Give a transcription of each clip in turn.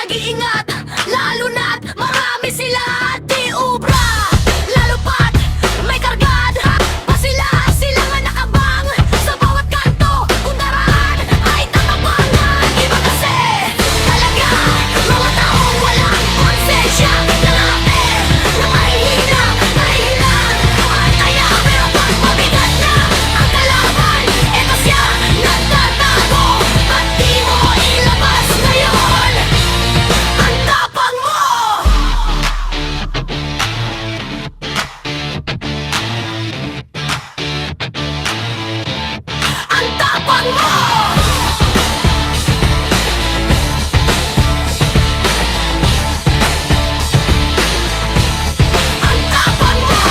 nag-iingat, lalo na't marami sila. Di ubra, lalo pat may kargad pa sila. Sila nga nakabang sa bawat kanto. Kung daraan ay tatapangan. Iba kasi talaga mga taong walang konsensya. Nangapit, nakahihina, nahihilang at kaya pero pag mabigat na ang kalaban, eto siya nagtatago. Ba't di mo ilabas ngayon ang tapang mo? Ang tapang mo! Ang tapang mo!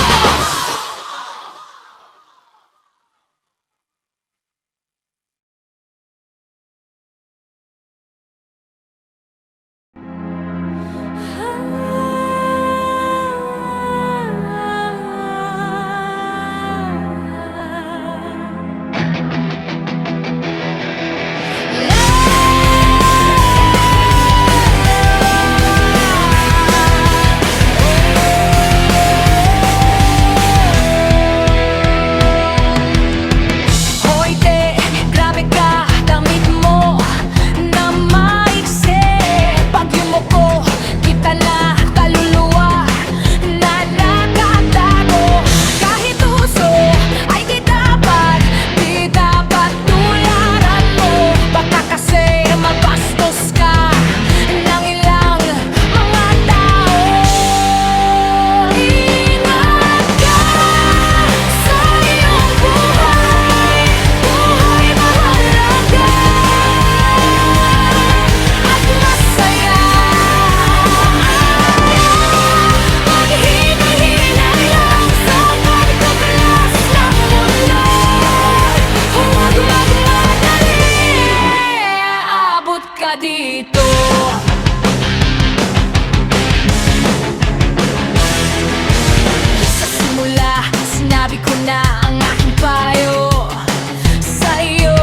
Hoy te, grabe ka, damit mo na maiksi. Pag yumuko, kita na kaluluwa na nakatago. Kahit uso ay di dapat tularan mo. Baka kasi mabastos ka ng ilang mga tao. Ingat ka sa iyong buhay. Buhay mahalaga at masaya. Maghihina-hina lang sa pagtuklas ng mundo. Huwag magmadali, aabot ka dito. Sa simula, sinabi ko na ang aking payo sa'yo.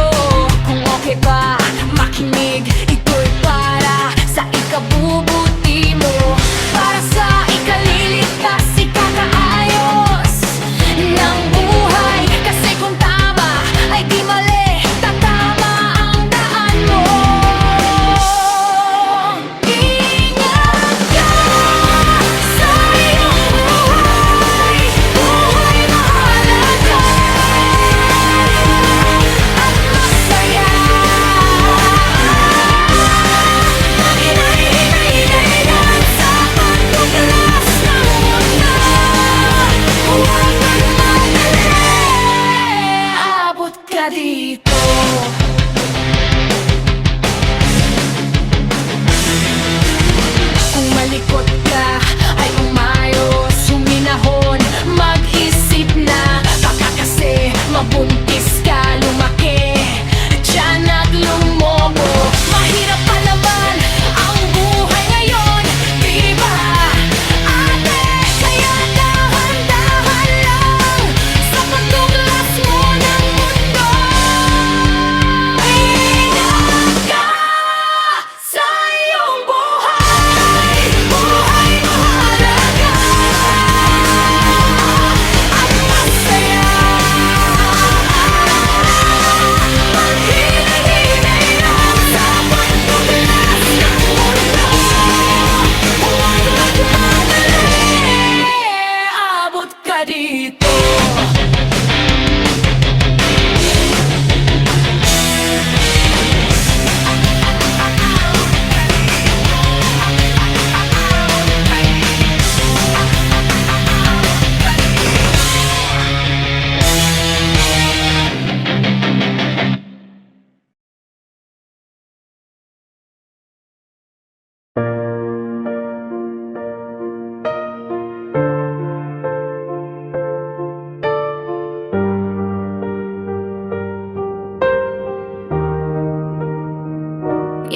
Kung okay ba, makinig. Ito'y para sa ikabubuti mo, para sa ikaliligtas, ikakaayos ng buhay. Kasi kung tama ay di mali, tatama ang daan mo. Ingat ka sa iyong buhay. Buhay mahalaga at masaya. Hinay-hinay lang sa pagtuklas ng mundo. Huwag magmadali, abot ka dito. Kung malikot ka ay umayos, huminahon, mag-isip na. Baka kasi mabuntis ka, lumaki, tiyan at lumobo. Mahirap pa naman ang buhay ngayon, diba ate? Kaya dahan-dahan lang sa pagtuklas mo ng mundo. Ingat ka sa iyong buhay. Buhay mahalaga at masaya. Maghihina-hina lang sa pagtuklas ng mundo. Huwag magmadali, abot ka dito.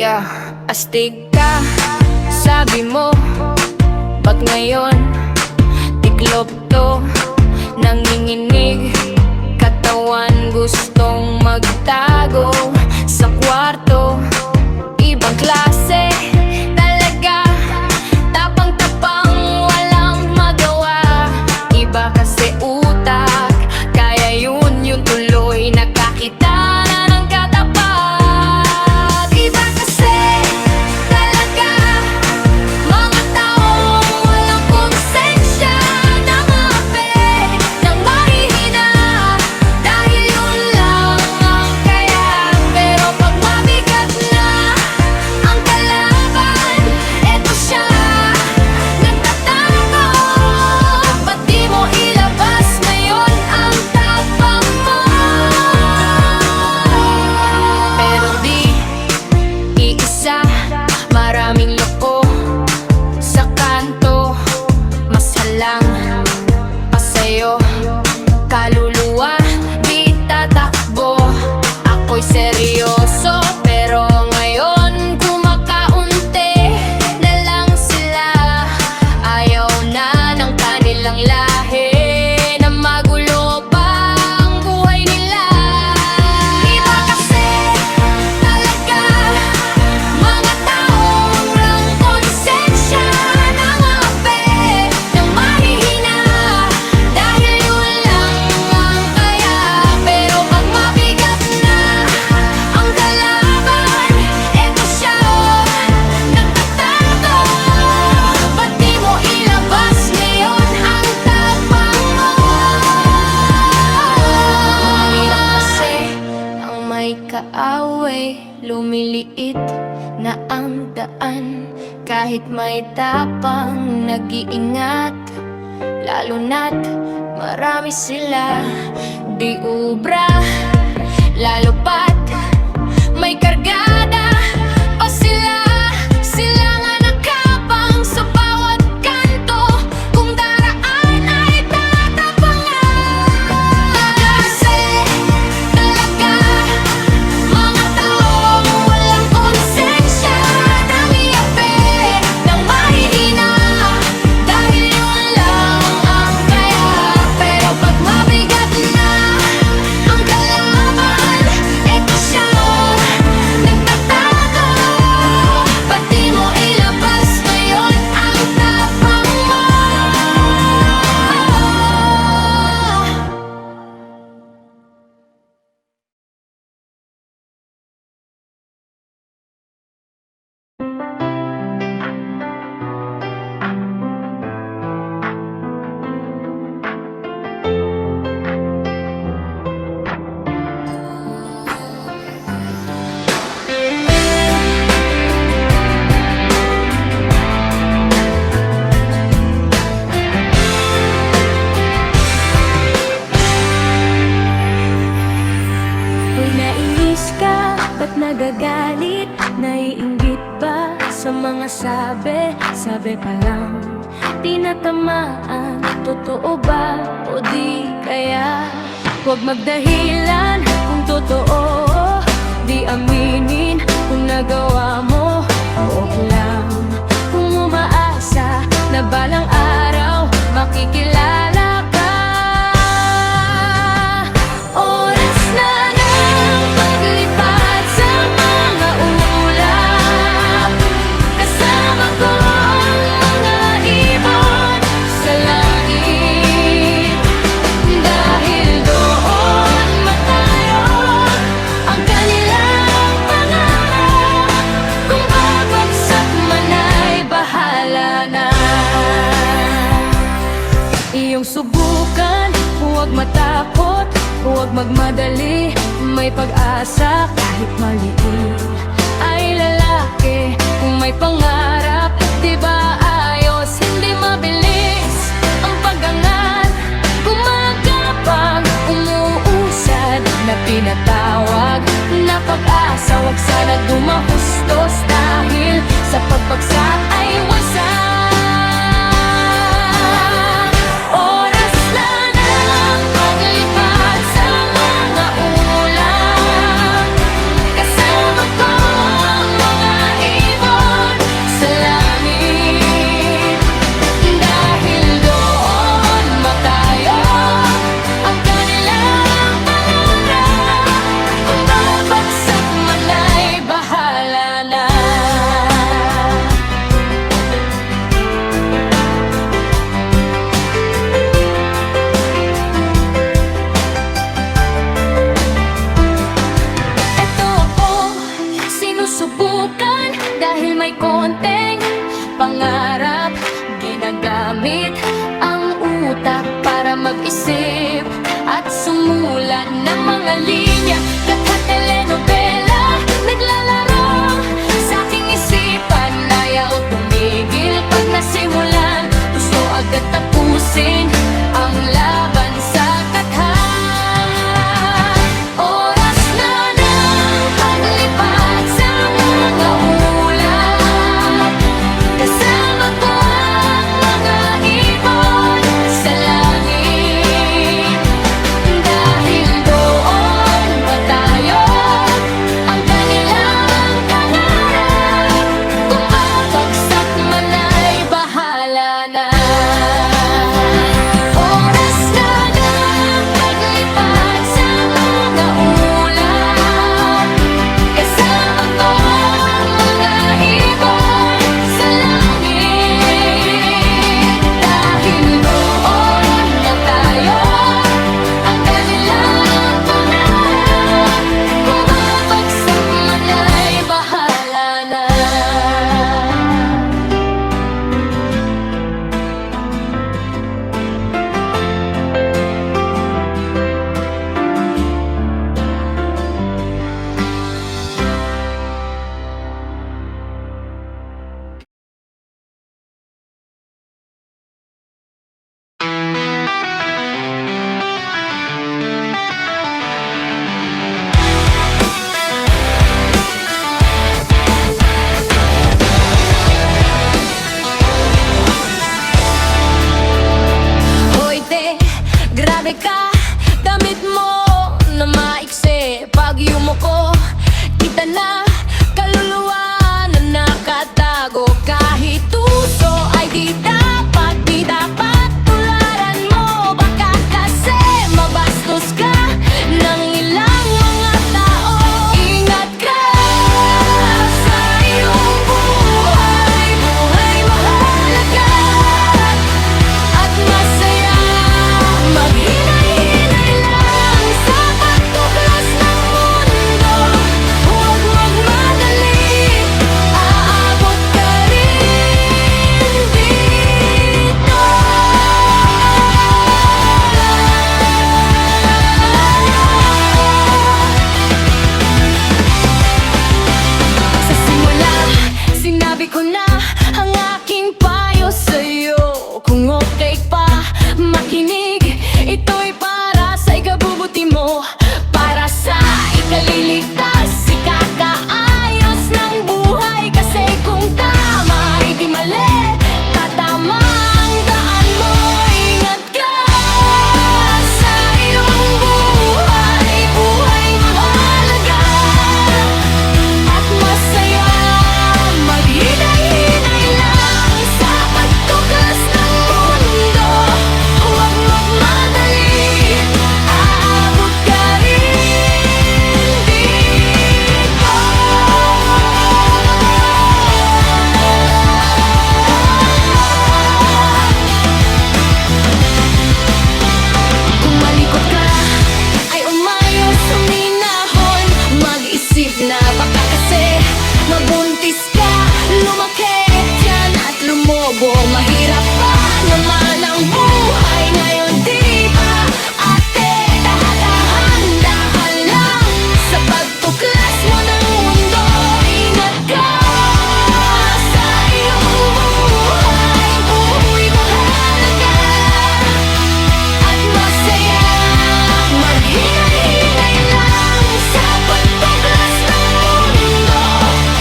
Yeah, astig ka, sabi mo. Ba't ngayon, tiklop to, nanginginig. Katawan gustong magtago sa kwarto. Ibang klase, talaga kaaway, lumiliit na ang daan. Kahit may tapang nag-iingat, lalo na't marami sila. Di ubra, lalo pat may kargada. O sila nga nakapang sa bawat kanto. Kung daraan ay tatapangan. Kasi talaga mga taong walang konsensya, namiyapi ng mahihina, dahil yun lang ang kaya. Pero pag mabigat na ang kalaban, eto siya nagtatago. Pati mo ilabas ngayon ang tapang mo. Kung nainis ka, ba't nagagalit? Naiinggit ba sa mga sabi pa lang? Di natamaan, totoo ba o di kaya? Huwag magdahilan kung totoo, di aminin kung nagawa mo. Huwag lang kung umaasa na balang araw makikilala ka. Oras na ng paglipat sa mga ulap, kasama ko ang mga ibon sa langit. Dahil doon matayo ang kanilang pangarap. Kung babagsak man ay bahala na. Iyong subukan, huwag matakot, huwag magmadali, may pag-asa kahit maliit. Ay lalaki kung may pangarap, di ba ayos, hindi mabilis ang pag-angat. Gumagapang, umuusad na pinatawag na pag-asa. Huwag sana dumahustos dahil sa pagbagsak ay wasak. Oras na ng paglipat sa mga ulap, kasama ko ang mga ibon sa langit. Dahil doon matayo ang kanilang pangarap. Kung babagsak man ay bahala na. Eto ako, sinusubukan dahil may konting pangarap. Ginagamit ang utak para mag-isip at sumulat ng mga linya. Katha telenovela, naglalaro sa aking isipan. Ayaw tumigil pag nasimulan, gusto agad tapusin ang laban sa katha. Oras na ng paglipat sa mga ulap, kasama ko ang mga ibon sa langit. Dahil doon matayo ang kanilang pangarap. Kung babagsak man ay bahala na. Oras na Grabe ka, damit mo na maiksi. Pag yumuko, kita na kaluluwa na nakatago. Kahit uso ay di dapat tularan mo. Baka kasi mabastos ka ng ilang mga tao. Ingat ka sa iyong buhay. Buhay mahalaga at masaya. Maghinay-hinay lang sa pagtuklas ng mundo. Huwag magmadali, aabot ka rin dito. Sa simula, sinabi ko na ang aking payo sa'yo. Kung okay pa makinig, ito'y para sa ikabubuti mo, para sa ikaliligtas, ikakaayos ng buhay. Kasi kung tama, hindi mali, tatama ang daan mo. Ingat ka sa iyong buhay. Buhay mahalaga at masaya. Maghinay-hinay lang sa pagtuklas ng mundo. Huwag magmadali, aabot ka rin dito. Kung malikot ka, ay umayos, huminahon. Mag-isip na baka kasi mabuntis ka, lumaki dyan at lumobo. Mahirap pa naman ang buhay ngayon, di ba ate? Dahan-dahan lang sa pagtuklas mo ng mundo. Ingat ka sa iyong buhay. Buhay mahalaga at masaya. Maghinay-hinay lang sa pagtuklas ng mundo.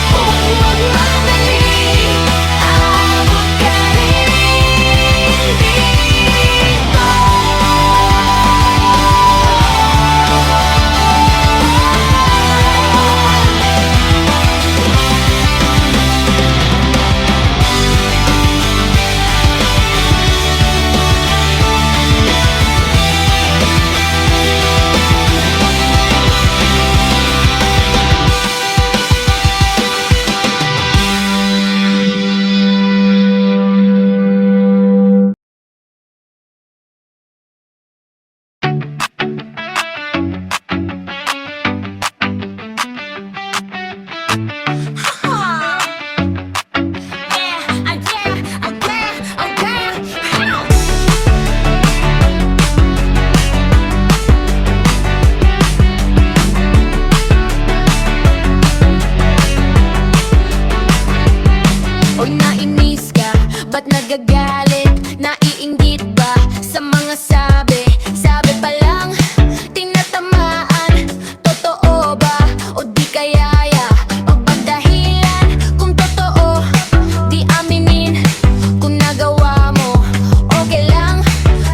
Huwag magmadali, aabot ka rin dito. Oy, nainis ka? Ba't nagagalit? Naiinggit ba sa mga sabi? Sabi pa lang, tinatamaan. Totoo ba o di kayaya? Pagpagdahilan kung totoo, di aminin kung nagawa mo. Okay lang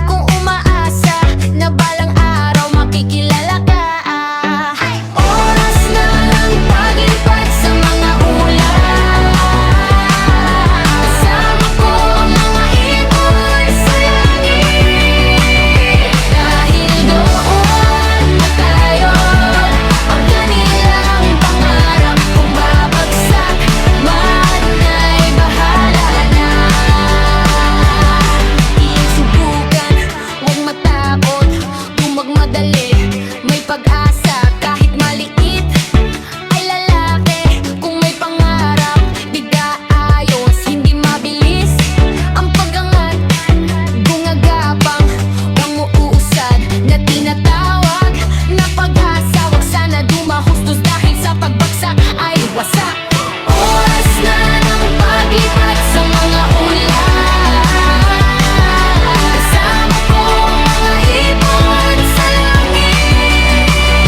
kung umaasa na balang araw makikilala ka. Oras na lang paglipat sa mga ulan. Kasama ko ang mga ibon sa langit. Dahil doon na tayo, ang kanilang pangarap kung babagsak man ay bahala na. Iyong subukan, huwag matakot, kung magmadali, may pag-asa. Kahit maliit ay lalaki, kung may pangarap, di kaayos. Hindi mabilis ang pag-angat, gumagapang, umuusad na tinatawag na pag-asa. Huwag sana dumahustos dahil sa pagbagsak ay wasak. Oras na ng paglipat sa mga ulan. Kasama ko ang mga ibon sa langit.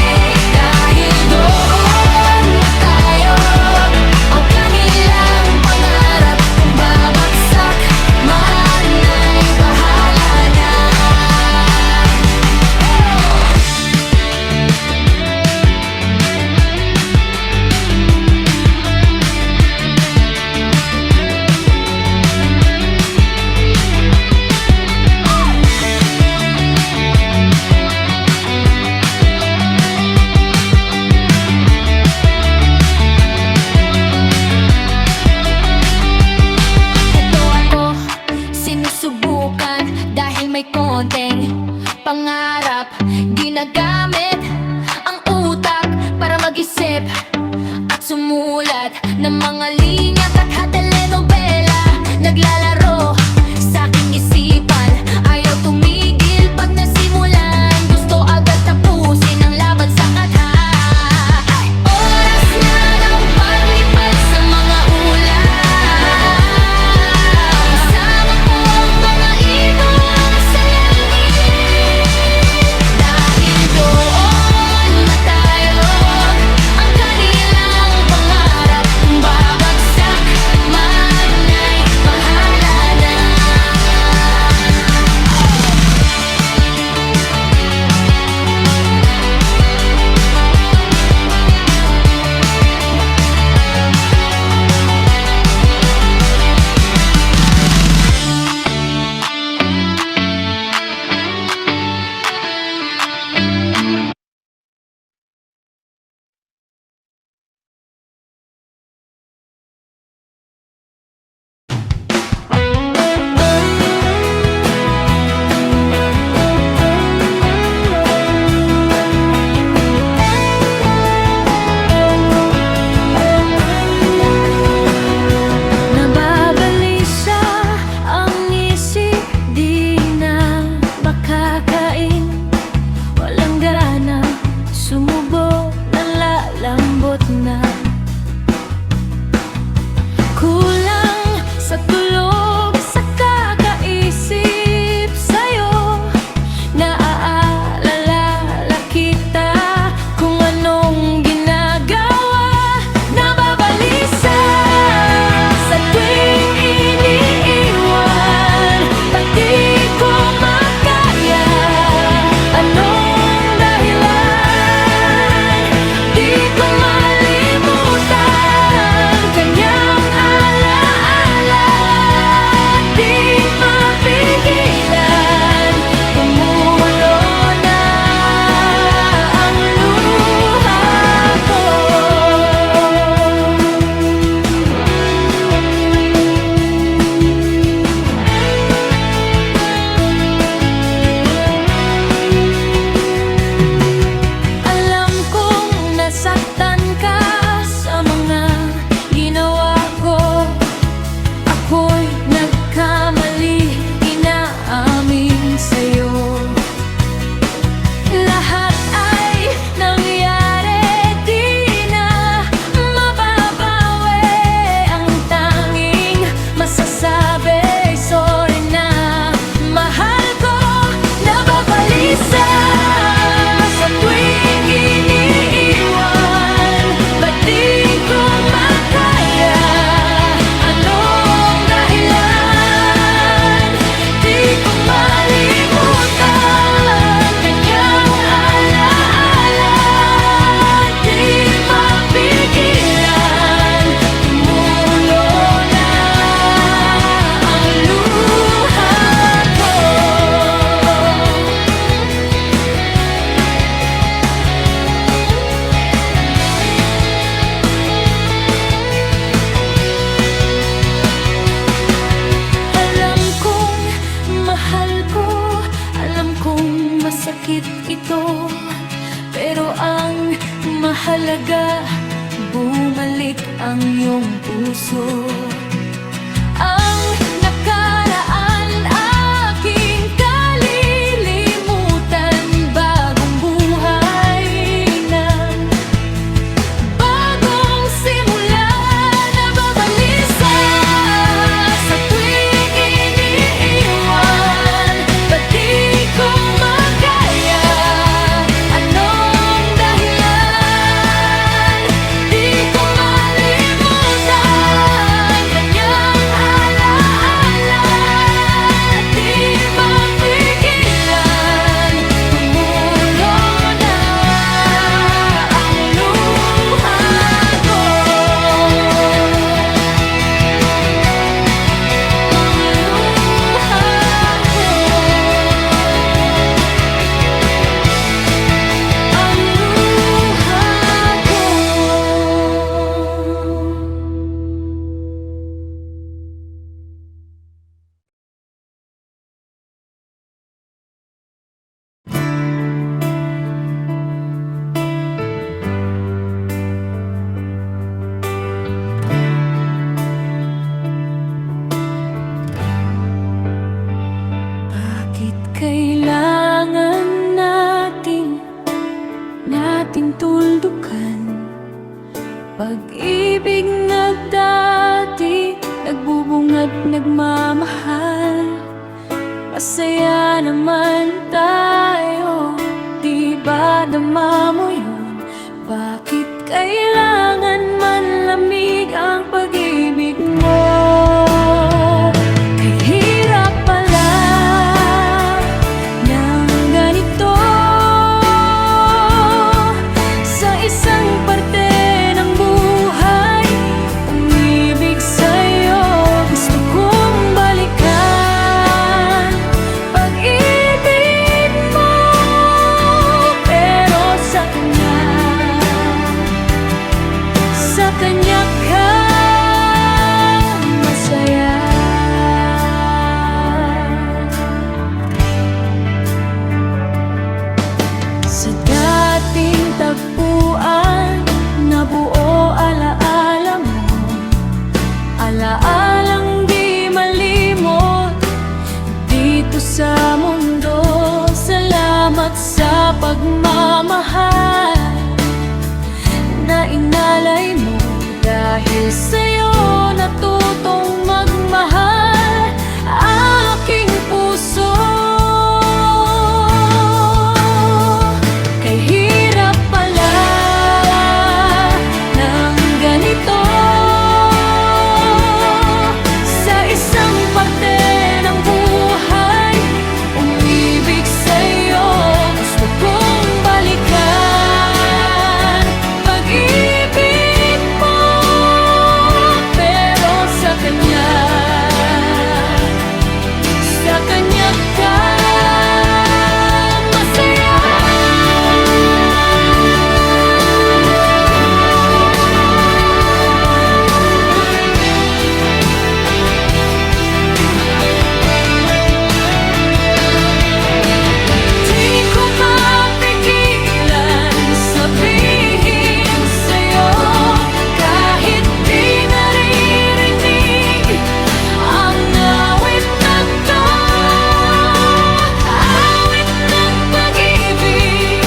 ng mga linya at telenovela naglalaro sa aking isipan. Ayaw tumigil pag nasimulan, gusto agad tapusin ang laban sa katha. Oras na ng paglipad sa mga ulan, isama ko ang mga ibon sa langit. Dahil doon na tayo, ang kanilang pangarap kung babagsak man ay bahala na. Nababalisa ang isip, di na makakain. Walang gana, sumubo, nalalambot na. Kulang sa tulog, sa kakaisip sa'yo. Naaalala kita kung anong ginagawa. Nababalisa sa tuwing iniiwan, pati ko makaya. Anong dahilan? Di ko malimutan kanyang alaala. Di mapigilan, tumulo na ang luha ko. Alam kong nasaktan ka sa mga ginawa ko. Ako'y nagkamali, inaamin sa'yo. Lahat ay nangyari, di na mababawi. Ang tanging masasabi, sorry na, mahal ko. Nababalisa sa tuwing iniiwan, ba't di ko makaya? Anong dahilan? Di ko malimutan kanyang alaala. Di mapigilan, tumulo na ang luha ko. Alam kong mahal ko, alam kong masakit ito, pero ang mahalaga, bumalik ang iyong puso. Ang nakaraan aking kalilimutan, bagong buhay na, bagong simula. Nababalisa sa tuwing iniiwan, ba't di ko makaya? Anong dahilan? Di ko malimutan Pag-ibig nagdati, nagbubunga't nagmamahal. Masaya naman tayo, di ba dama mo yun? Bakit kailangan manlamig ang pag-ibig mo? Kahirap pala ng ganito sa isang parte ng buhay. Umibig sa'yo, gusto kong balikan pag-ibig mo, pero sa kanya ka masaya. Sa dating tagpuan, nabuo alaala mo, alaalang di malimot dito sa mundo. Salamat sa pagmamahal na inalay mo, dahil sa'yo natutong magmahal aking puso. Kahirap pala ng ganito sa isang parte ng buhay. Umibig sa'yo, gusto kong balikan pag-ibig mo, pero sa kanya ka masaya. Di ko mapigilan sabihin sa'yo, kahit di naririnig ang awit na to. Awit ng pag-ibig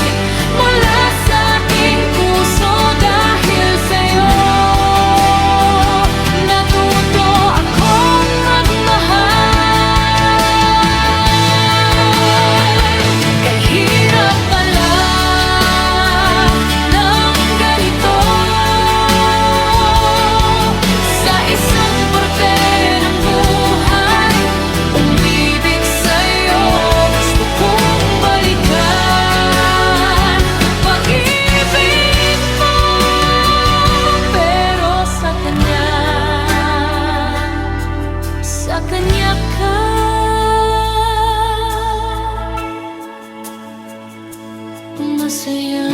mula sa aking puso, dahil sa'yo natuto akong magmahal. Kahirap pala ng ganito sa isang parte ng buhay. Umibig sa'yo, gusto kong balikan pag-ibig mo, pero sa kanya ka masaya.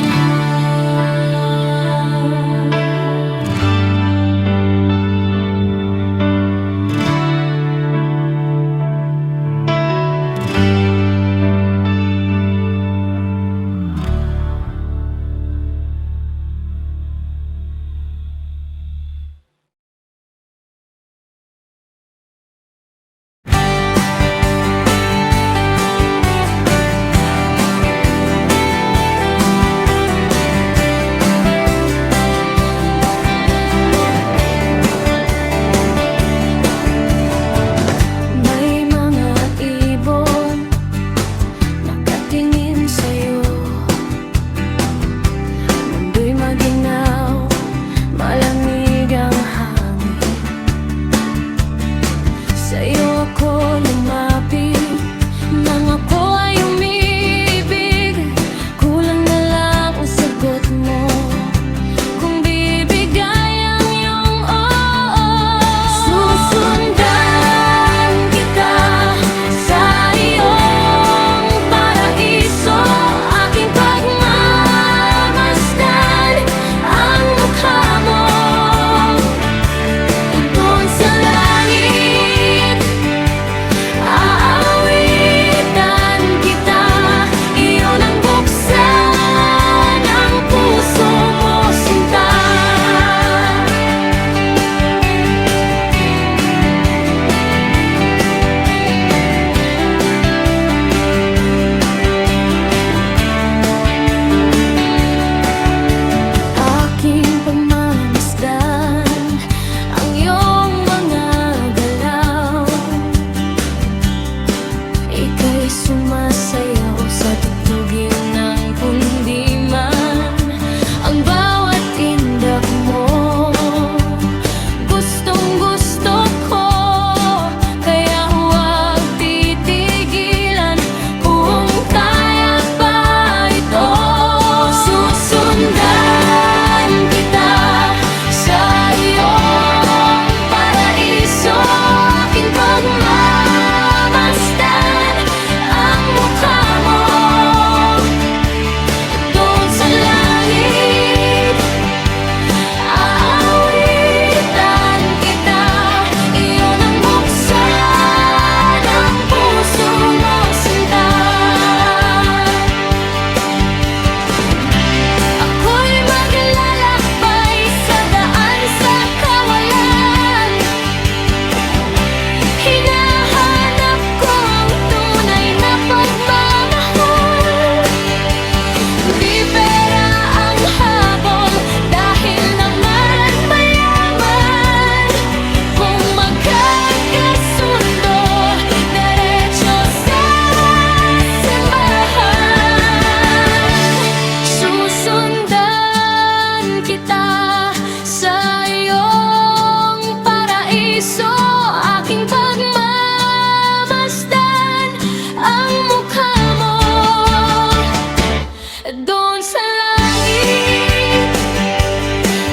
doon sa langit.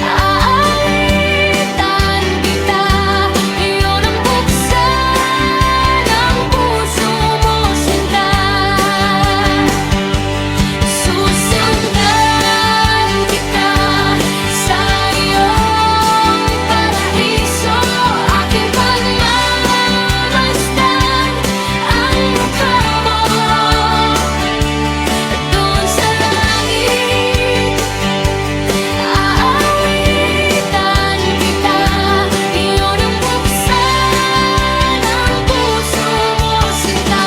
Aalitan kita, iyon ang buksan ng puso mo, sinta. Susundan kita sa iyong paraiso, aking pagmamasdan ang mukha mo. Doon sa langit, aalitan kita, iyon ang buksan ng puso mo, sinta.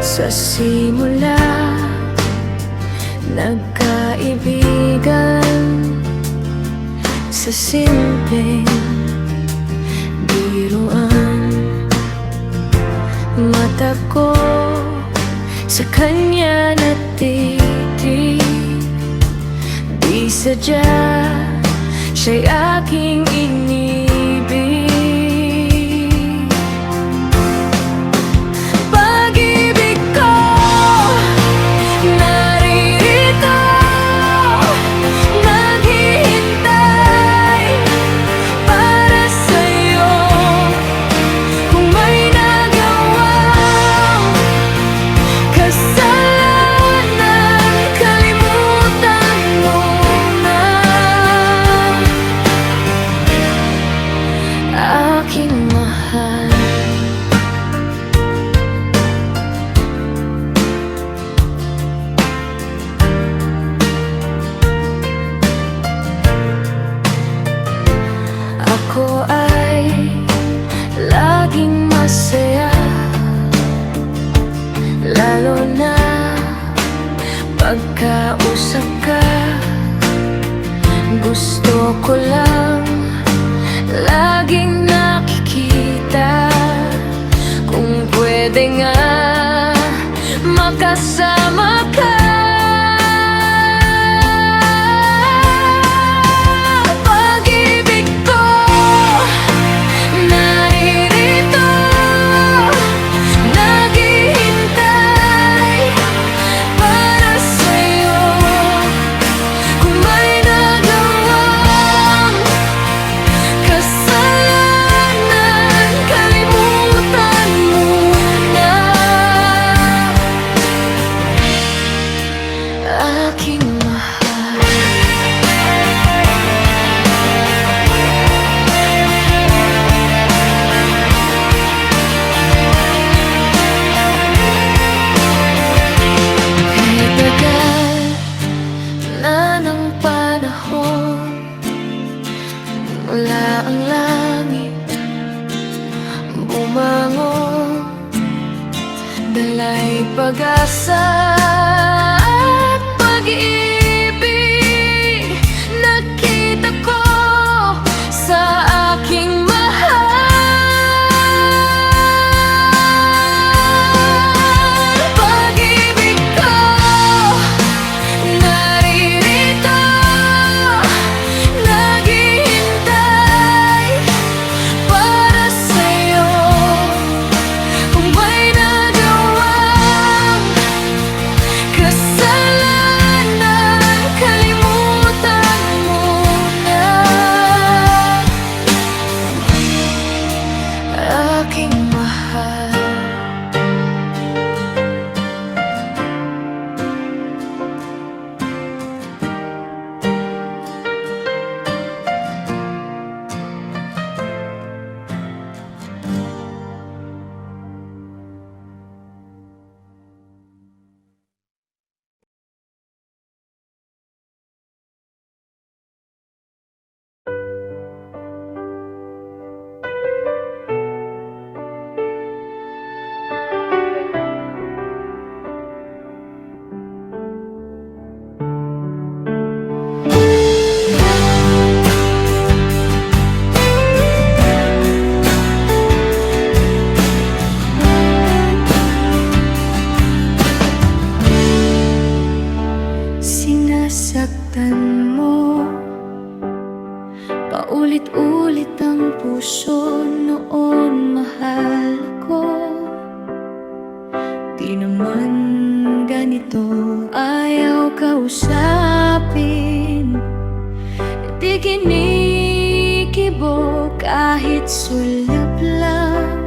Sa simula, nagkaibigan sa simpleng biruan. Mata ko sa kanya natitig, di sadya siya'y aking inibig. Pag-ibig ko naririto, naghihintay para sa'yo. Kung may nagawang kasalanan, kalimutan mo na. Aking mahal, ako ay laging masaya, lalo na pagkausap ka. Gusto ko lang laging nakikita, kung pwede nga makasama ka. Pag-ibig ko naririto, naghihintay para sa'yo. Kung may nagawang kasalanan, kalimutan mo na. Aking mahal, kahit tagal na ng panahon, wala ang langit bumangon, dala'y pag-asa at pag-ibig. Nakita ko sa aking mahal. Pag-ibig ko naririto, naghihintay para sa'yo. Kung may nagawang Di naman ganito. Ayaw kausapin, di kinikibo kahit sulyap lang.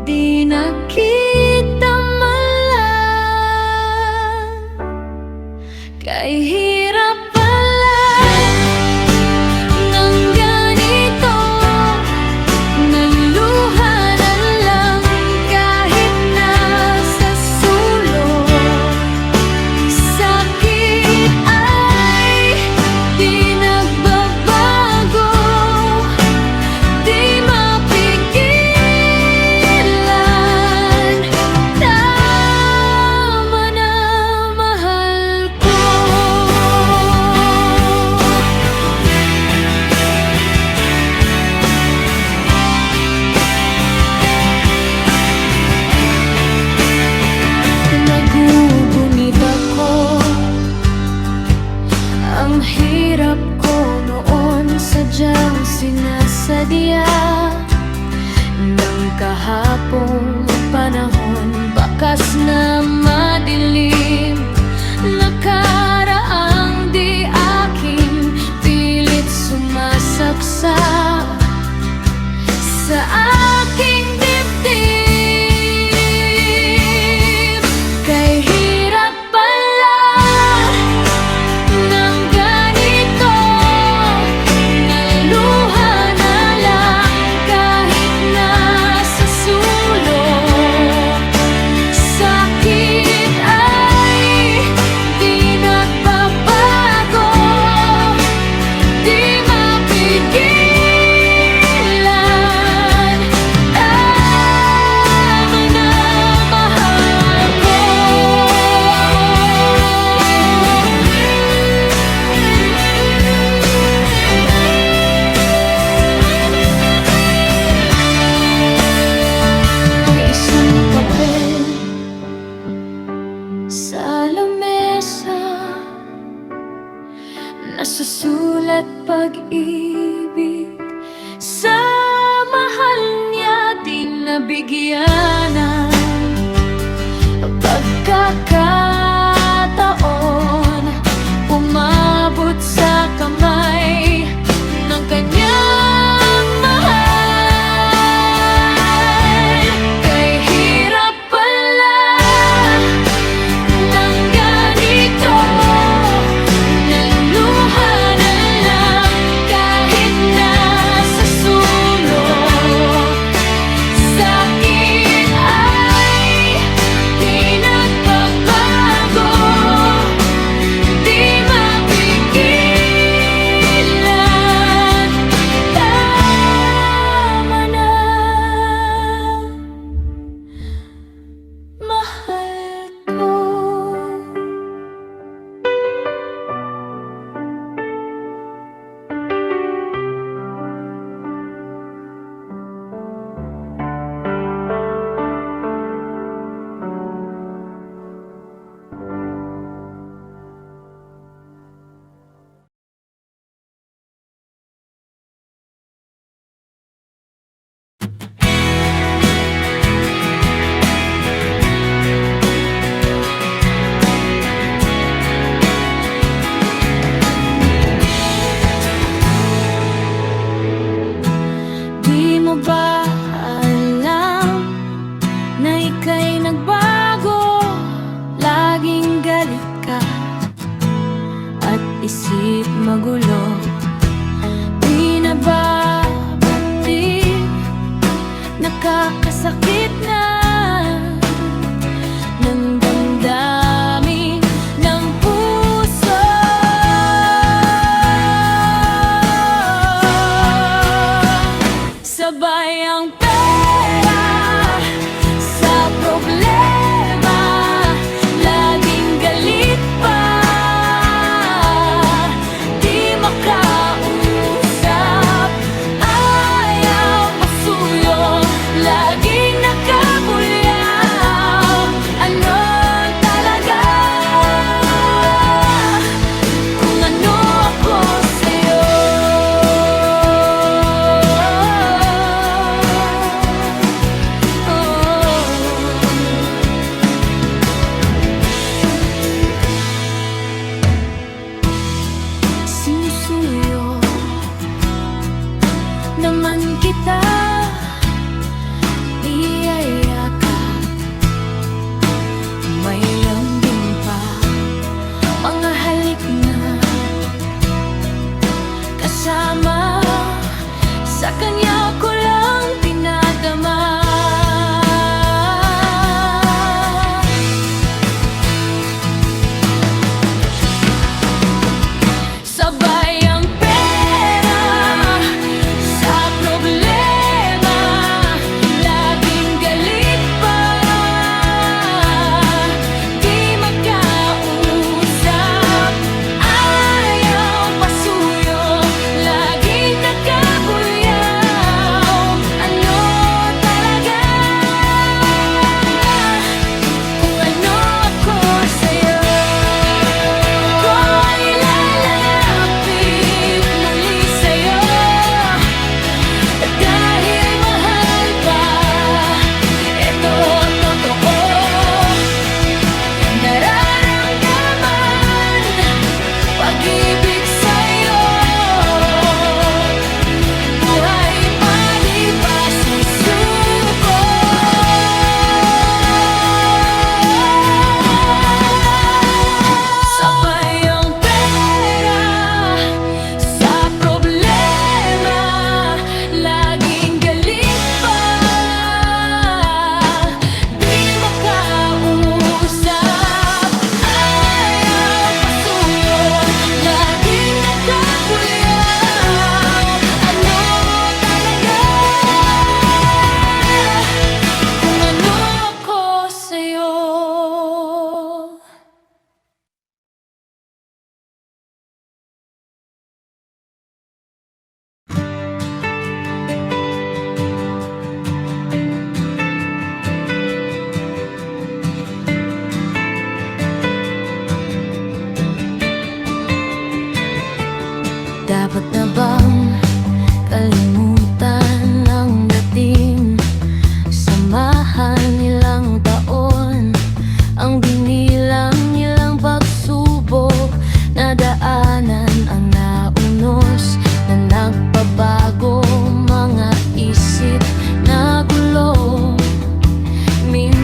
Di nakita man lang, kay hirap pala ng ganito. Naluha na lang kahit nasa sulok. Sakit ay di nagbabago, di mapigilan. Tama na, mahal ko. Nagugunit ako, ang hirap ko noon sadyang sinasadya. Nang kahapong panahon, bakas na madilim. Nakaraang di aking pilit sumasaksak sa aking dibdib. Kay hirap pala ng ganito. Naluha na lang kahit nasa sulok. Sakit ay di nagbabago, di mapigilan. Tama na, mahal ko. Isang papel sa lamesa, nasusulat pag-ibig sa mahal niya di nabigyanan. Pagkakataon, umabot sa kamay ng kanyang mahal. Kay hirap pala ng ganito. Naluha na lang kahit nasa sulok. Sakit ay di nagbabago,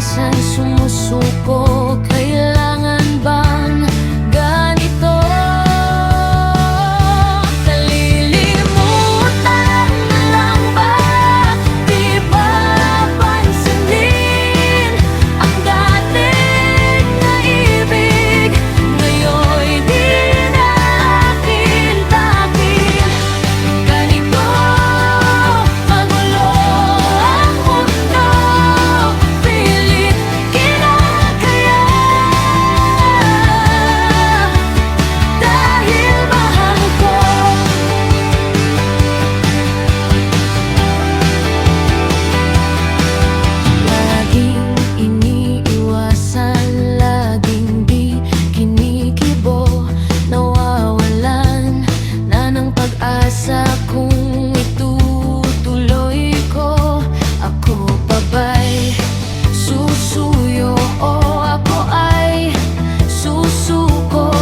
minsan sumusuko. Kailangan bang ganito? Nalilimutan na lang ba? Di ba pansinin ang dating naibig? Ngayon'y di na akin-takin. Ganito magulo ang mundo, pilit kinakaya. Dahil mahal ko. Laging iniiwasan, laging di kinikibo. Nawawalan na ng pag-asa kung itutuloy ko. Ako pa ba'y susuyo o ako ay susuko?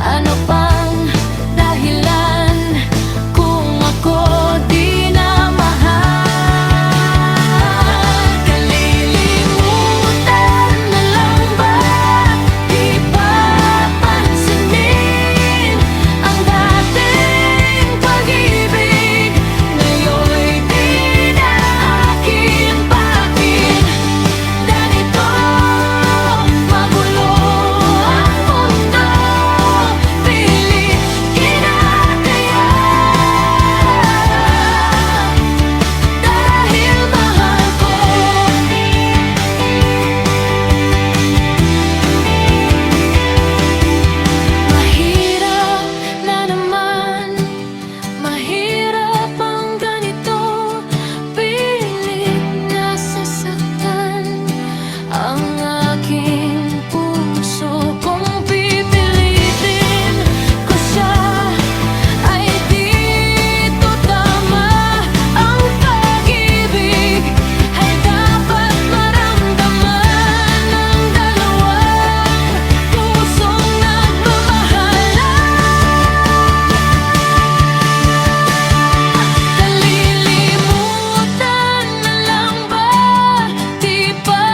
Ano pang dahilan kung ako di na mahal? Kalilimutan na lang ba? Di ba pansinin ang dating pag-ibig? Ngayon'y di na akin-pakin. Ganito magulo ang mundo, pilit kinakaya. Dahil mahal ko. Mahirap na naman, mahirap ang ganito. Pilit nasasaktan ang aking puso. Kung pipilitin ko siya, ay dito tama. Ang pag-ibig ay dapat maramdaman ng dalawang pusong nagmamahalan. Kalilimutan na lang ba? Di ba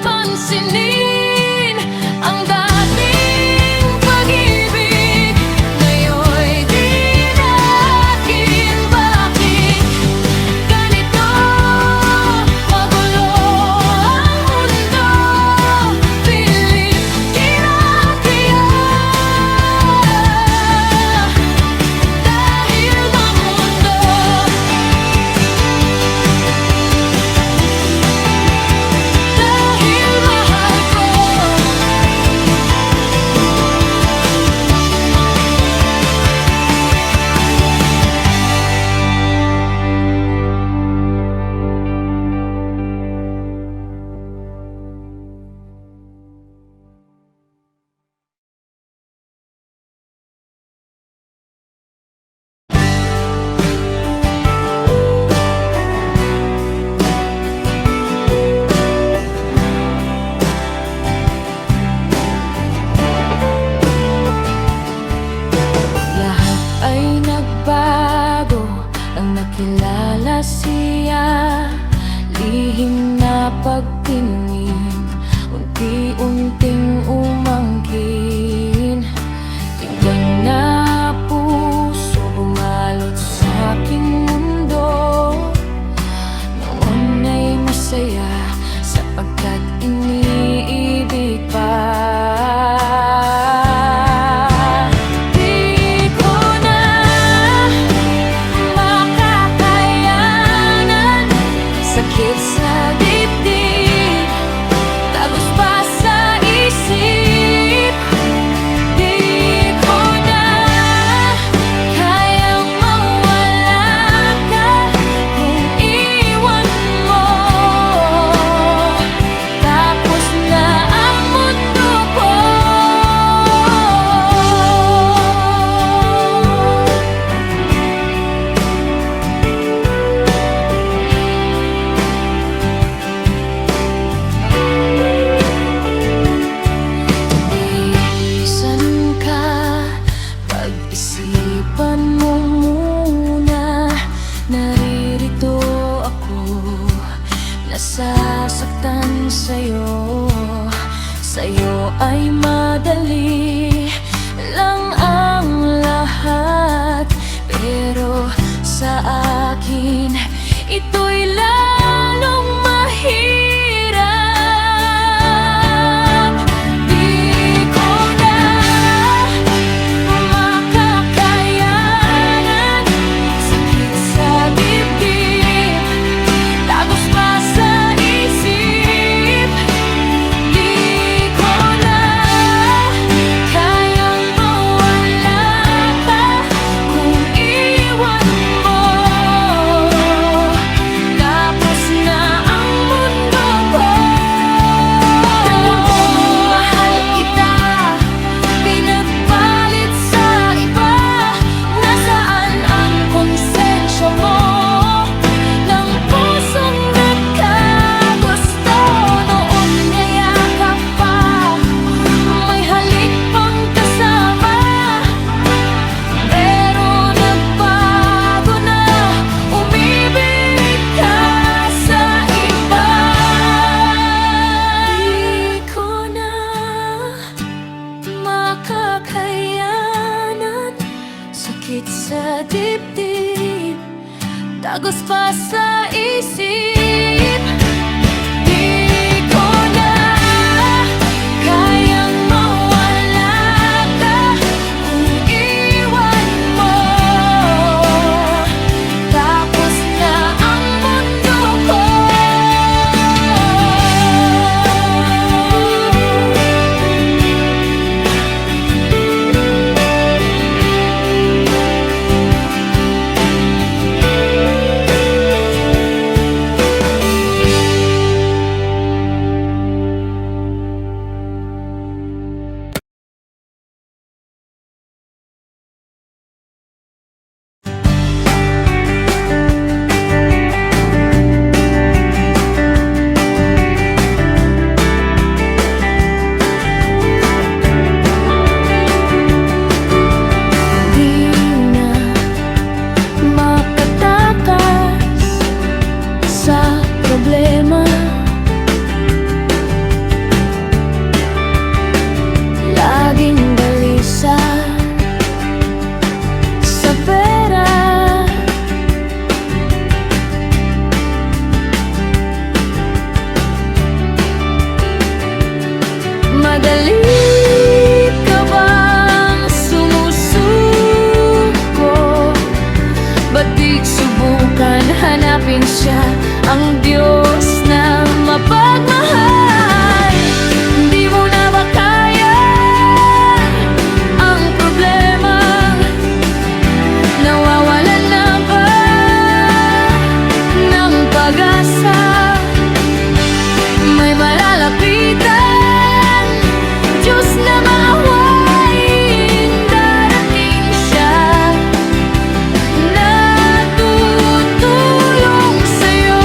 pansinin ang dating pag-ibig? Ngayon'y di na akin-bakit. Ganito magulo ang mundo, pilit kinakaya. Dahil mamundo. Dahil mahal ko. Lahat ay nagbago nang nakilala siya. Lihim na pagtingin, unti-unting umangkin. Tingnan na puso bumalot sa aking mundo. Noon ay masaya sapagkat iniibig pa. Di ko na makakayanan, sakit sa dibdib, tagos pa sa isip. sa'yo ay madali lang ang lahat, pero sa akin ito'y lalong mahirap. Di ko na makakayanan, sakit sa dibdib, tagos pa sa isip. Di ko na kayang mawala pa kung iwan mo. Tapos na ang mundo ko. Mahal kita, pinagpalit sa iba. Nasaan ang konsensya mo ng pusong nagkagusto? Noon niyayakap pa, may halik pang kasama, pero nagbago na, umibig ka sa iba. Di ko na makakayanan, sakit sa dibdib, tagos pa sa isip. Di ko na kayang mawala ka kung iwan mo. Tapos na ang mundo ko. Di na makatakas sa problema, laging balisa sa pera. Madali ka bang sumusuko? Ba't di subukan hanapin siya, ang Diyos na mapagmahal? Di mo na ba kaya ang problema? Nawawalan na ba ng pag-asa? May malalapitan, Diyos na maawain, darating siya na tutulong sa'yo.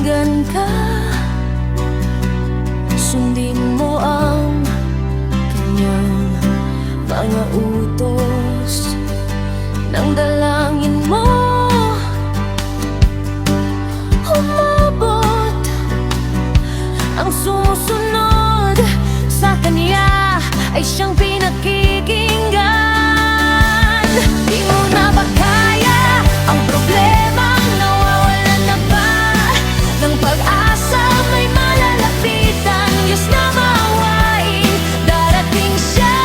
Pakinggan ka, sundin mo ang kanyang mga utos. Nang dalangin mo umabot, ang sumusunod sa kanya ay siyang pinakikinggan. Di mo na ba kaya ang problemang nawawalan na ba ng pag-asa? May malalapitan, Diyos na maawain. Darating siya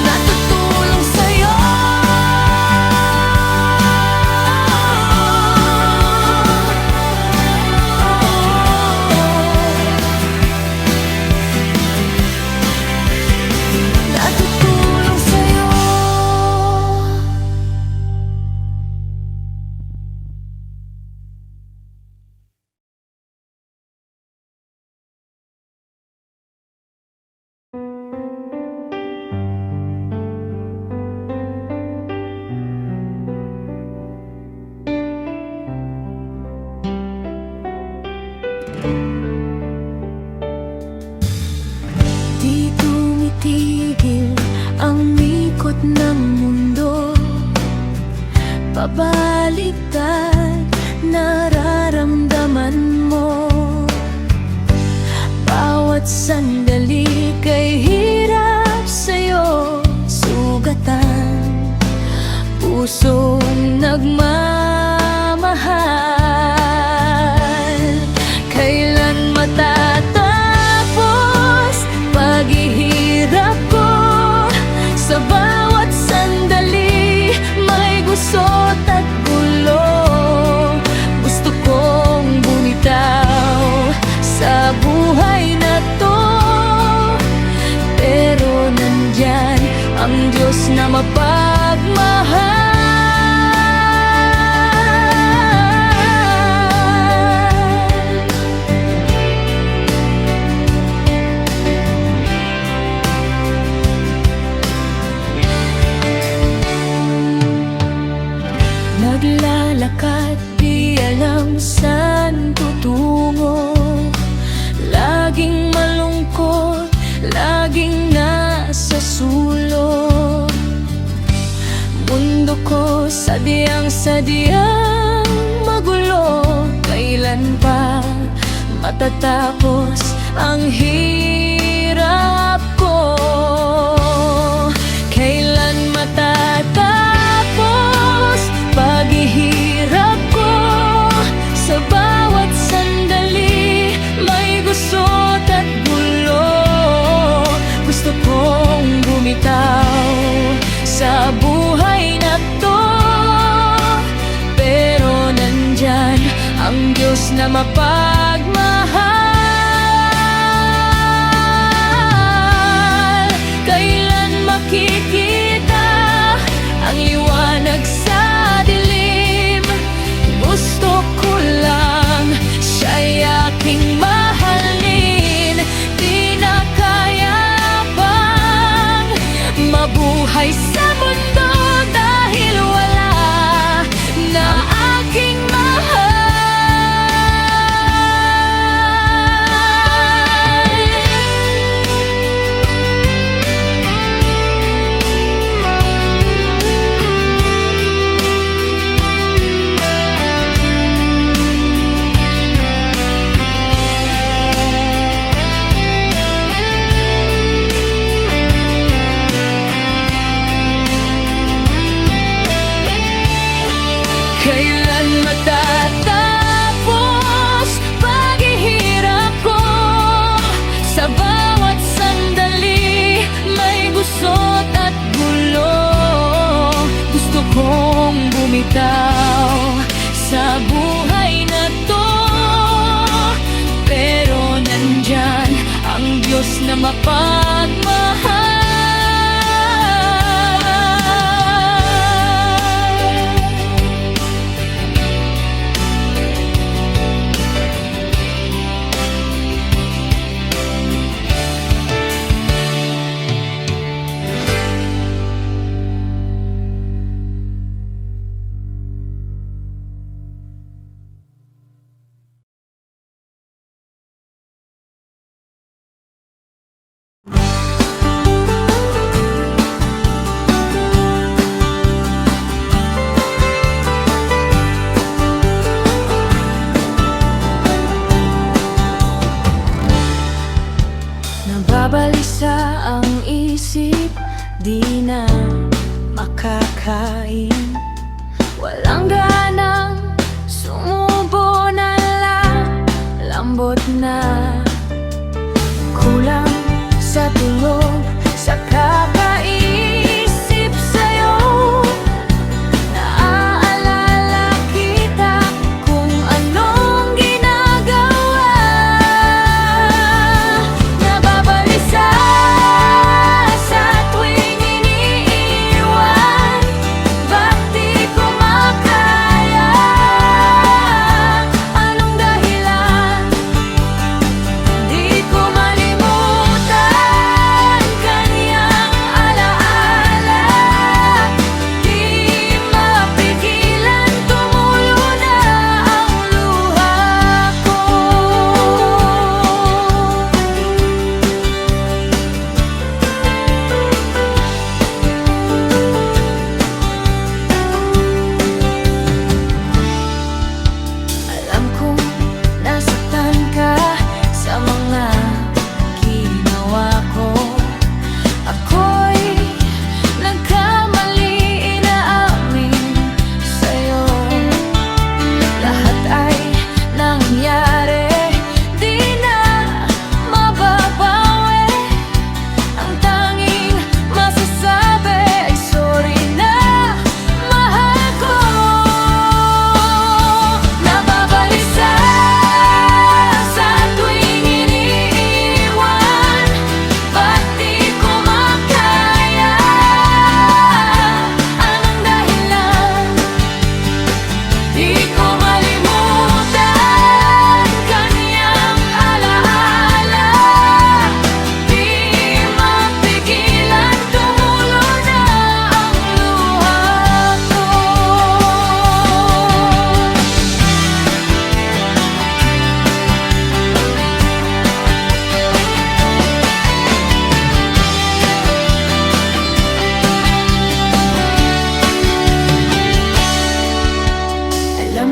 na tutulong sa'yo. Natutulong sa'yo. Di tumitigil ang ikot ng mundo, pabaliktad nararamdaman mo. Bawat sandali kay hirap sa'yo sugatan, pusong nagmamahal. Kailan matatapos paghihirap ko? Sa bawat sandali may gusot at gulo. Gusto kong bumitaw sa buhay na to, pero nandyan ang Diyos na mapagmahal. Naglalakad, di alam saan tutungo. Laging malungkot, laging nasa sulok. Mundo ko sadyang magulo. Kailan pa matatapos ang hirap ko? Kailan matatapos paghihirap ko? Sa bawat sandali may gusot at gulo. Gusto kong bumitaw sa buhay na to, pero nandyan ang Diyos na mapagmahal. Kailan makikita ang liwanag sa dilim? Gusto ko lang siya'y aking mahalin. Di na kaya bang mabuhay sa mundo dahil wala na aking mahal? Kailan matatapos paghihirap ko? Sa bawat sandali may gusot at gulo. Gusto kong bumitaw sa buhay na to, pero nandyan ang Diyos na mapagmahal.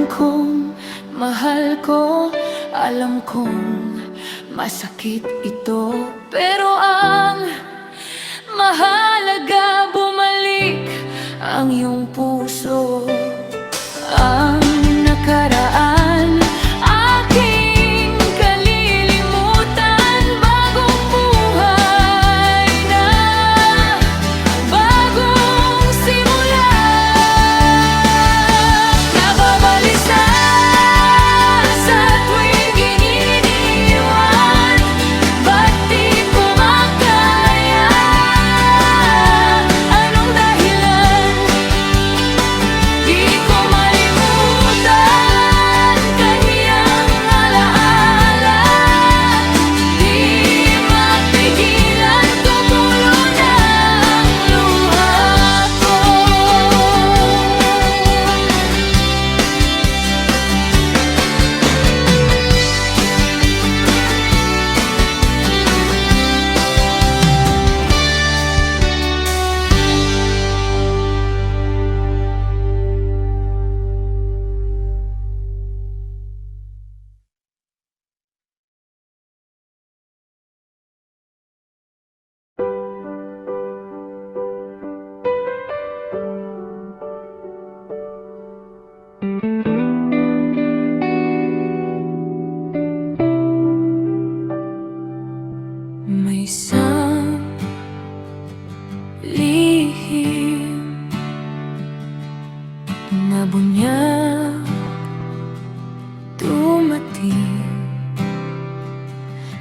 kong mahal ko, alam kong masakit ito, pero ang mahalaga bumalik ang iyong puso. Ang nakaraan aking kalilimutan, bagong buhay na, bagong simula. Nababalisa sa tuwing iniiwan, ba't di ko makaya? Anong dahilan? Di ko malimutan kaniyang alaala. Di mapigilan, tumulo ng luha ko. May isang lihim na bunyag dumating,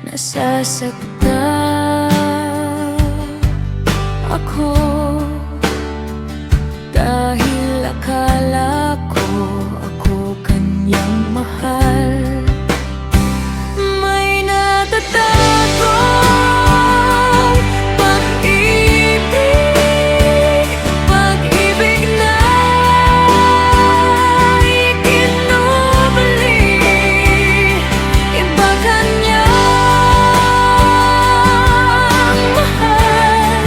nasasaktan ako dahil akala ko ako kanyang mahal. May natatagong pag-ibig, pag-ibig na ikinubali, iba kanyang mahal.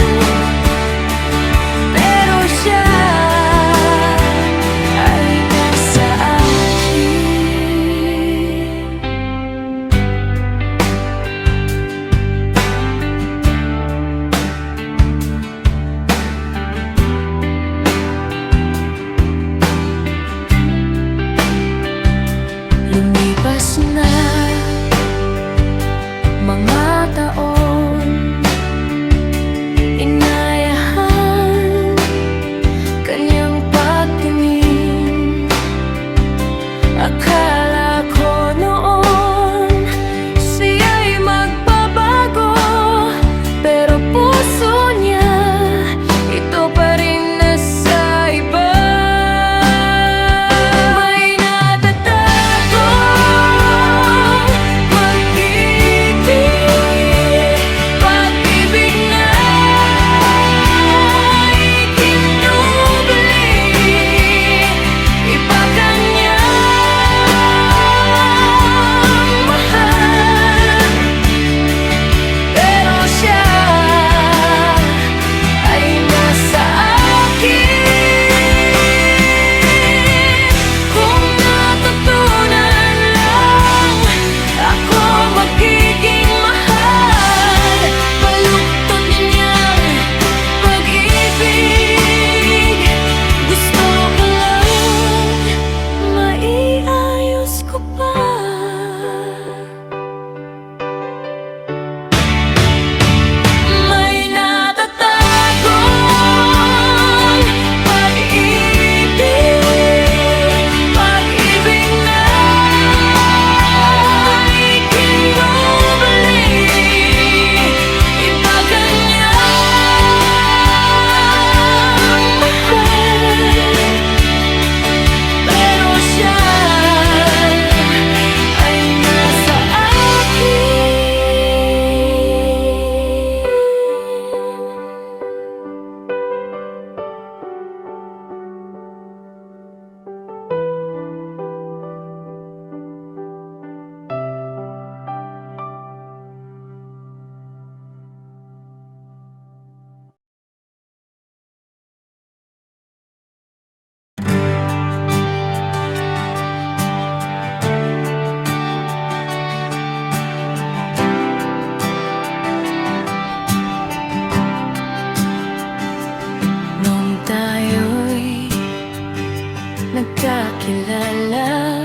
magkilala,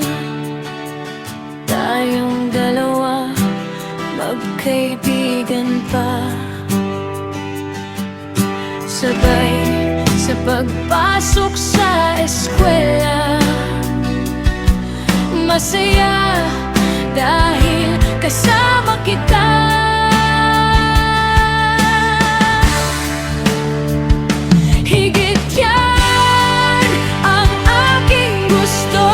tayong dalawa magkaibigan pa. Sabay sa pagpasok sa eskwela, masaya dahil kasama kita. Higit yan ang aking gusto,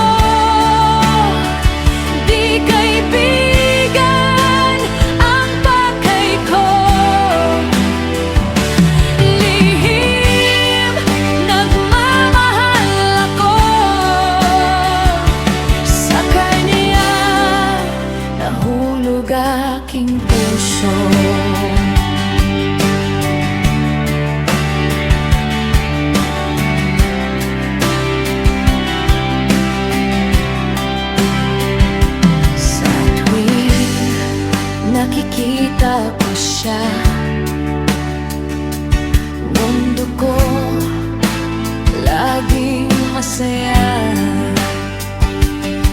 di kaibigan ang pakay ko. Lihim nagmamahal ako sa kanya, nahulog aking puso. Sa tuwing nakikita ko siya, mundo ko laging masaya.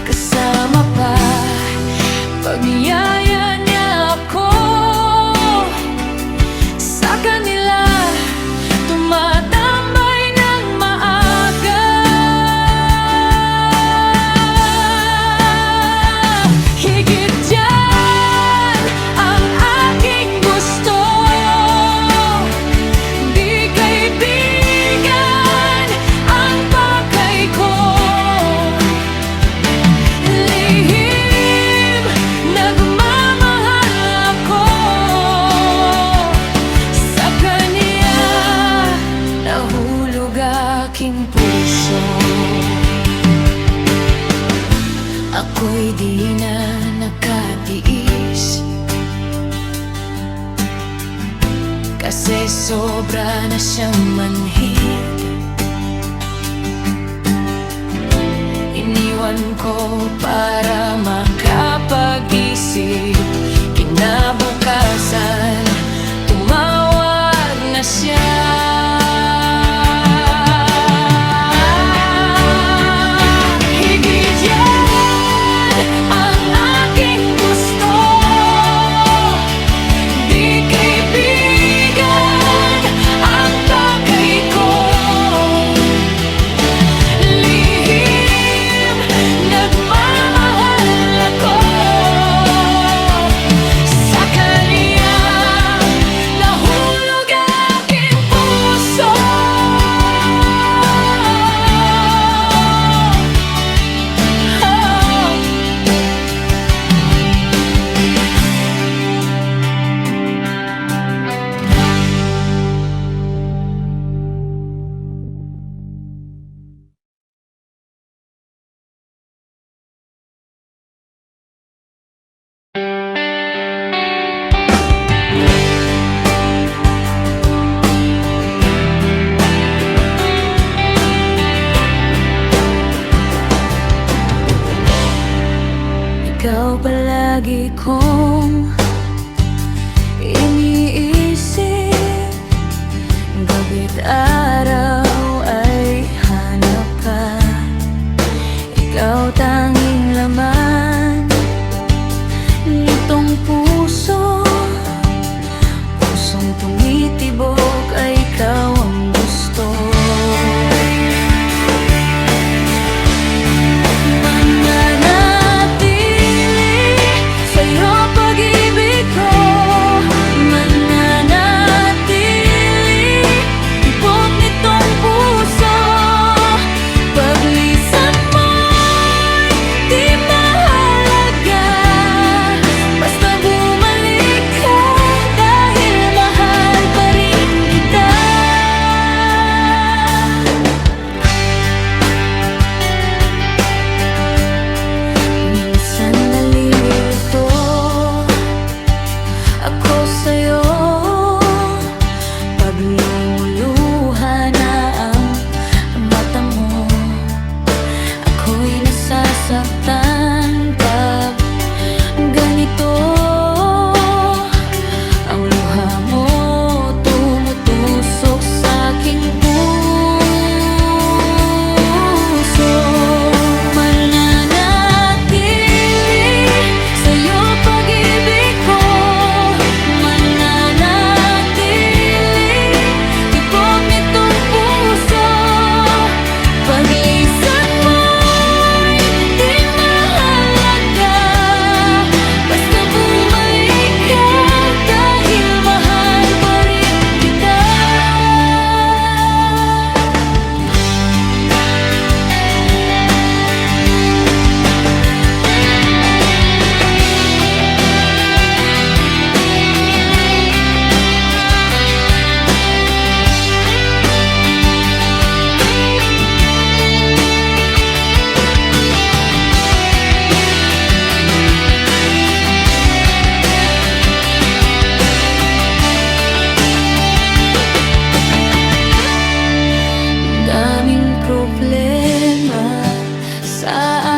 Kasama pa pagyaya niya ako, sa kanila tumatambay ng maaga. Higit dyan ang aking gusto, di kaibigan ang pakay ko. Lihim nagmamahal ako sa kanya, nahulog aking puso. Ako'y di na nakatiis, kasi sobra na siyang manhid. Iniwan ko para makapag-isip, kinabukasan tumawag na siya. Higit yan ang aking gusto, di kaibigan ang pakay ko. Lihim nagmamahal ako sa kanya, nahulog aking puso. Ikaw palagi kong iniisip, gabi't araw ay hanap ka. Ikaw tanging laman nitong puso, pusong tumitibok ay ikaw ang gusto. Pag-ibig ko mananatili, tibok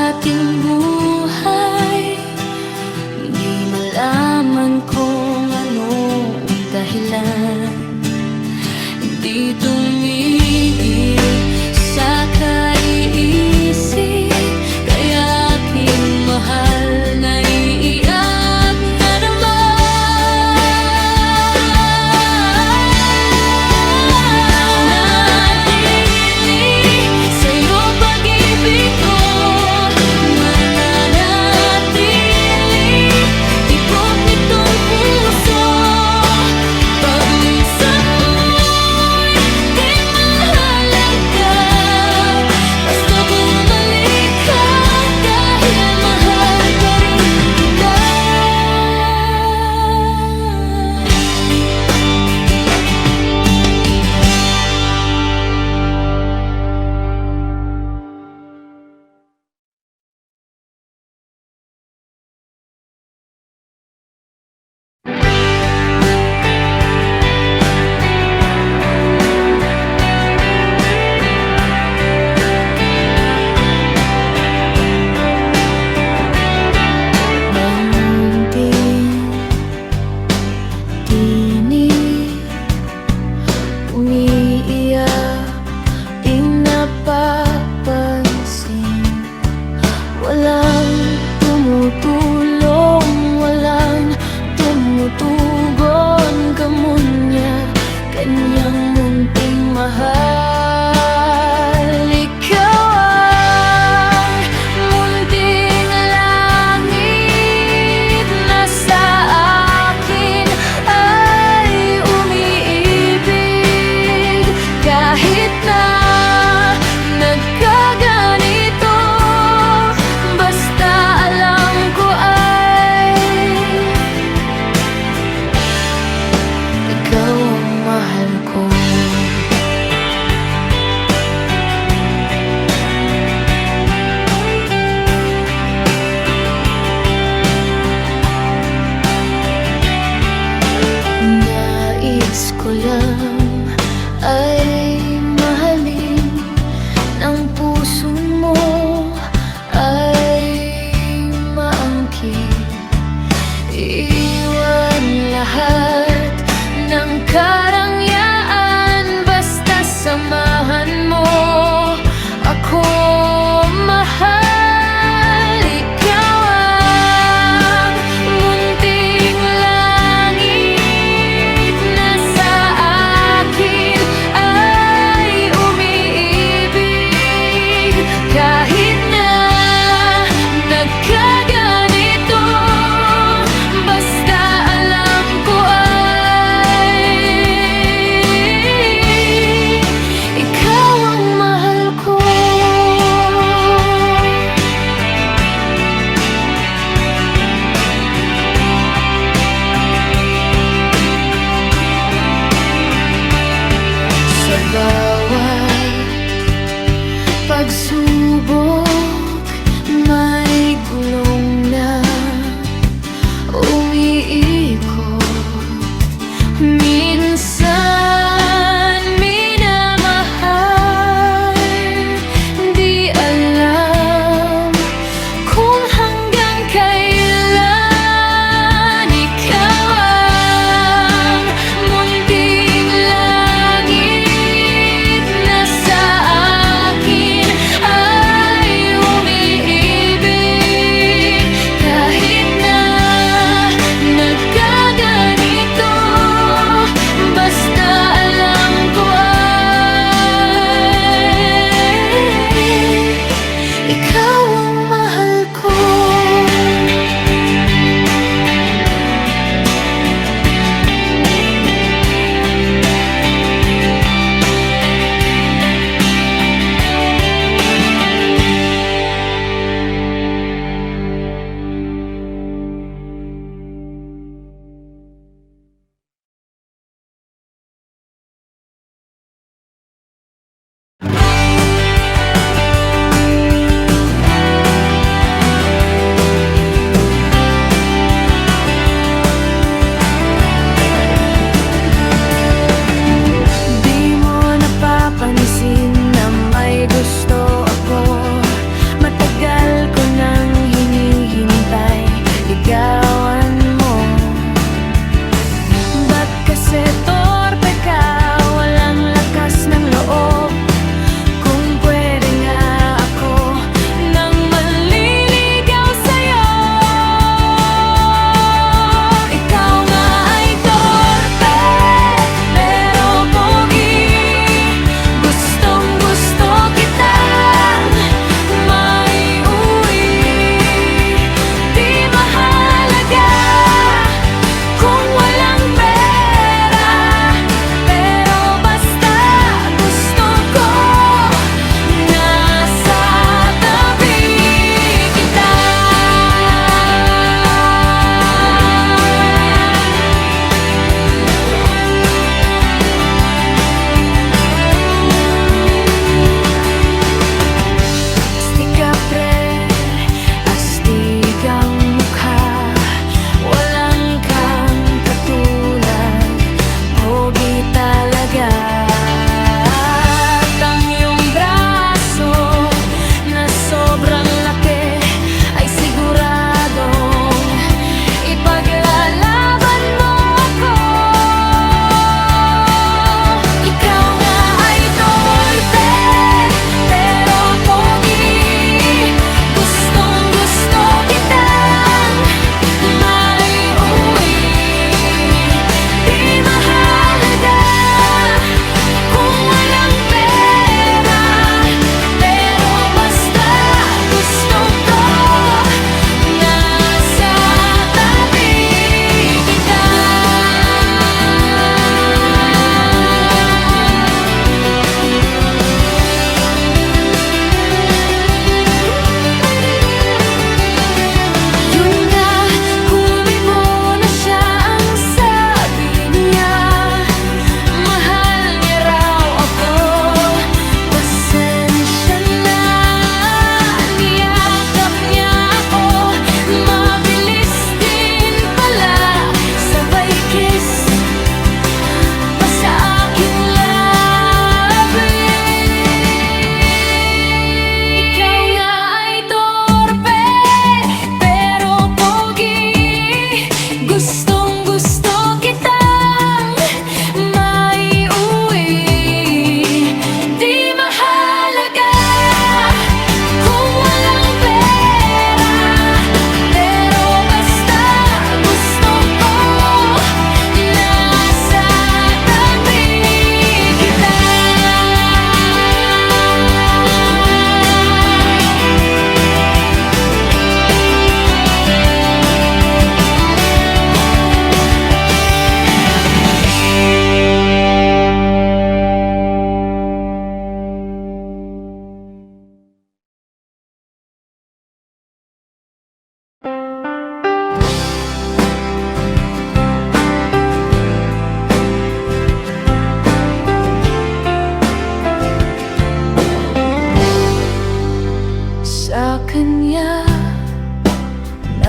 ating buhay. Hindi malaman kung anong dahilan, di tumigil sa kaiisip. Kaya aking mahal, naiiyak na naman. Nanatili sa'yo pag-ibig ko,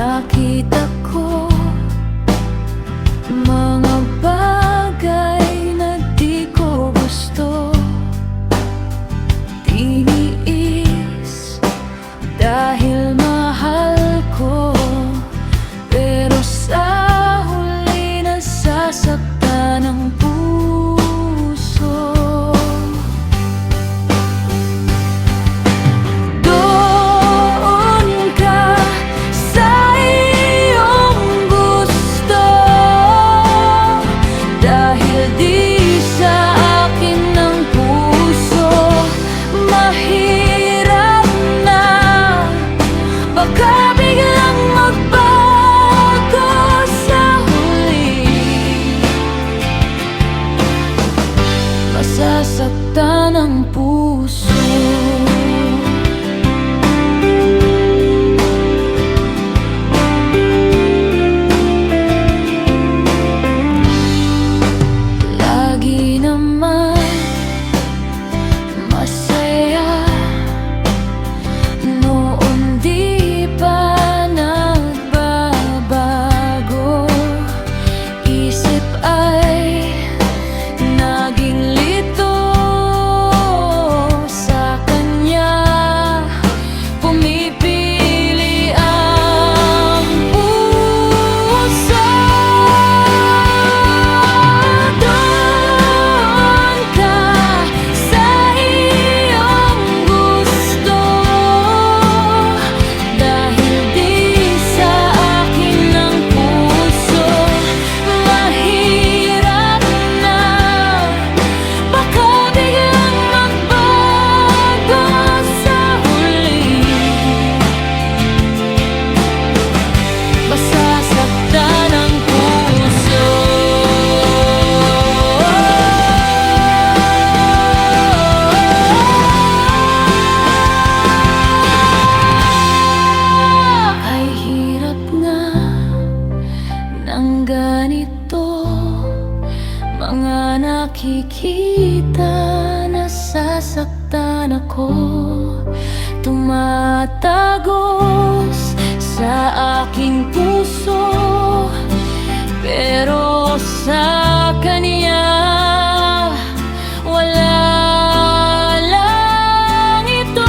nakita ko mga bagay na di ko gusto. Tiniis dahil mahal ko, pero sa huli nasasaktan ang puso. Doon ka sa iyong gusto, dahil di sa akin ang puso. Mahirap na, baka biglang magbago sa huli. Masasaktan ang puso. Lagi naman masaya noon, di pa nagbabago. Isip ay naging lito sa kanya. Pumipili ang puso. Doon ka sa iyong gusto, dahil di sa akin ang puso. Mahirap na, baka biglang magbago sa huli. Masasaktan ang puso. Ay hirap nga ng ganito, mga nakikita, nasasaktan ako. Tumatagos sa aking puso, pero sa kanya wala lang ito.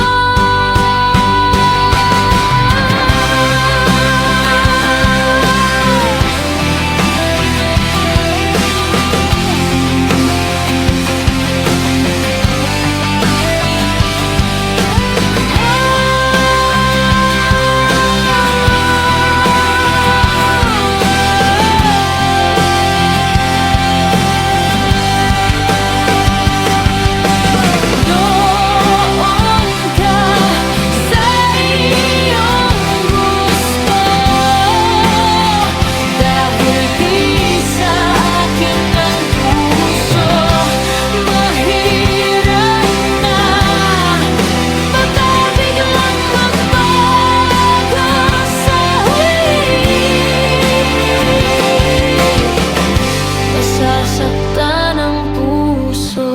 Masasaktan ang puso.